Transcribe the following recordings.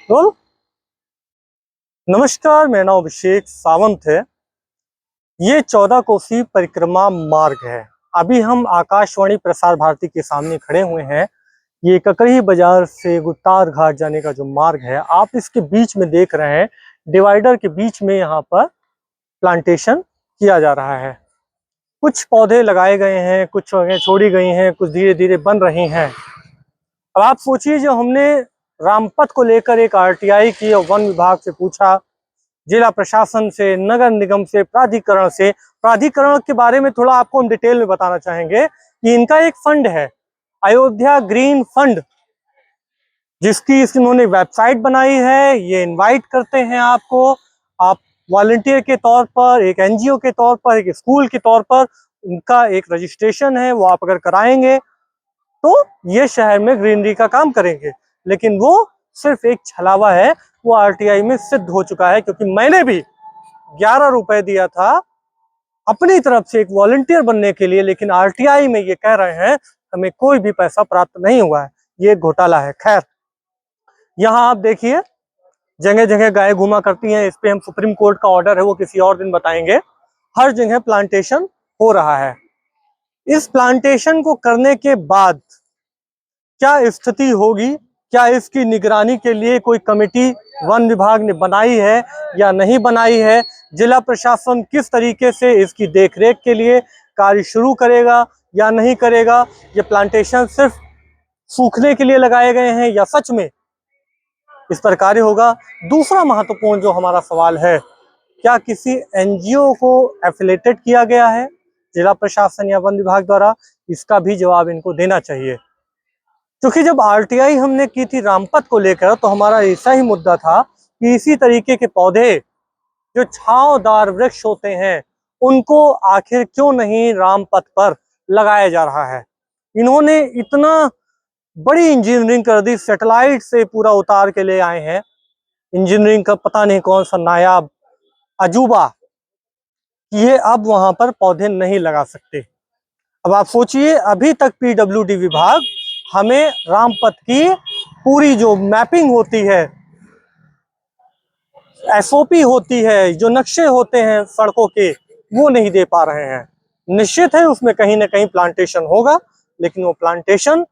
Role. नमस्कार, मेरा नाम अभिषेक सावंत है। ये 14 कोसी परिक्रमा मार्ग है। अभी हम आकाशवाणी प्रसार भारती के सामने खड़े हुए हैं। ये ककड़ी बाजार से गुत्तार घाट जाने का जो मार्ग है, आप इसके बीच में देख रहे हैं। डिवाइडर के बीच में यहाँ पर प्लांटेशन किया जा रहा है। कुछ पौधे लगाए गए हैं, कुछ जगह छोड़ी गई हैं, कुछ धीरे धीरे बन रही हैं। अब आप सोचिए, जो हमने रामपथ को लेकर एक आरटीआई की और वन विभाग से पूछा, जिला प्रशासन से, नगर निगम से, प्राधिकरण के बारे में थोड़ा आपको हम डिटेल में बताना चाहेंगे कि इनका एक फंड है, अयोध्या ग्रीन फंड, जिसकी इन्होंने वेबसाइट बनाई है। ये इनवाइट करते हैं आपको, आप वॉलंटियर के तौर पर, एक एनजीओ के तौर पर, एक स्कूल के तौर पर उनका एक रजिस्ट्रेशन है। वो आप अगर कराएंगे तो ये शहर में ग्रीनरी का काम करेंगे। लेकिन वो सिर्फ एक छलावा है, वो आरटीआई में सिद्ध हो चुका है। क्योंकि मैंने भी 11 रुपए दिया था अपनी तरफ से एक वॉलंटियर बनने के लिए, लेकिन आरटीआई में ये कह रहे हैं हमें कोई भी पैसा प्राप्त नहीं हुआ है। ये घोटाला है। खैर, यहाँ आप देखिए, जगह जगह गाय घुमा करती हैं। इस पे हम सुप्रीम कोर्ट का ऑर्डर है, वो किसी और दिन बताएंगे। हर जगह प्लांटेशन हो रहा है। इस प्लांटेशन को करने के बाद क्या स्थिति होगी, क्या इसकी निगरानी के लिए कोई कमेटी वन विभाग ने बनाई है या नहीं बनाई है, जिला प्रशासन किस तरीके से इसकी देखरेख के लिए कार्य शुरू करेगा या नहीं करेगा, ये प्लांटेशन सिर्फ सूखने के लिए लगाए गए हैं या सच में इस पर कार्य होगा। दूसरा महत्वपूर्ण जो हमारा सवाल है, क्या किसी एनजीओ को एफिलेटेड किया गया है जिला प्रशासन या वन विभाग द्वारा? इसका भी जवाब इनको देना चाहिए। क्योंकि जब आरटीआई हमने की थी रामपथ को लेकर, तो हमारा ऐसा ही मुद्दा था कि इसी तरीके के पौधे जो छांवदार वृक्ष होते हैं, उनको आखिर क्यों नहीं रामपथ पर लगाया जा रहा है। इन्होंने इतना बड़ी इंजीनियरिंग कर दी, सैटेलाइट से पूरा उतार के ले आए हैं। इंजीनियरिंग का पता नहीं कौन सा नायाब अजूबा, ये अब वहां पर पौधे नहीं लगा सकते। अब आप सोचिए, अभी तक पीडब्ल्यूडी विभाग हमें रामपथ की पूरी जो मैपिंग होती है, एसओपी होती है, जो नक्शे होते हैं सड़कों के, वो नहीं दे पा रहे हैं। निश्चित है उसमें कहीं ना कहीं प्लांटेशन होगा, लेकिन वो प्लांटेशन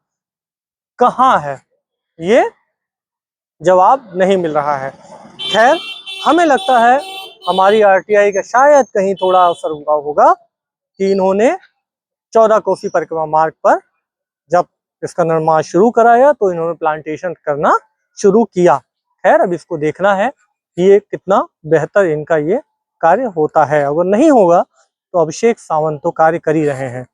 कहाँ है, ये जवाब नहीं मिल रहा है। खैर, हमें लगता है हमारी आरटीआई का शायद कहीं थोड़ा असर हुआ होगा कि इन्होंने 14 कोसी परिक्रमा मार्ग पर जब इसका निर्माण शुरू कराया तो इन्होंने प्लांटेशन करना शुरू किया। खैर, अब इसको देखना है कि ये कितना बेहतर इनका ये कार्य होता है। अगर नहीं होगा तो अभिषेक सावंत तो कार्य कर ही रहे हैं।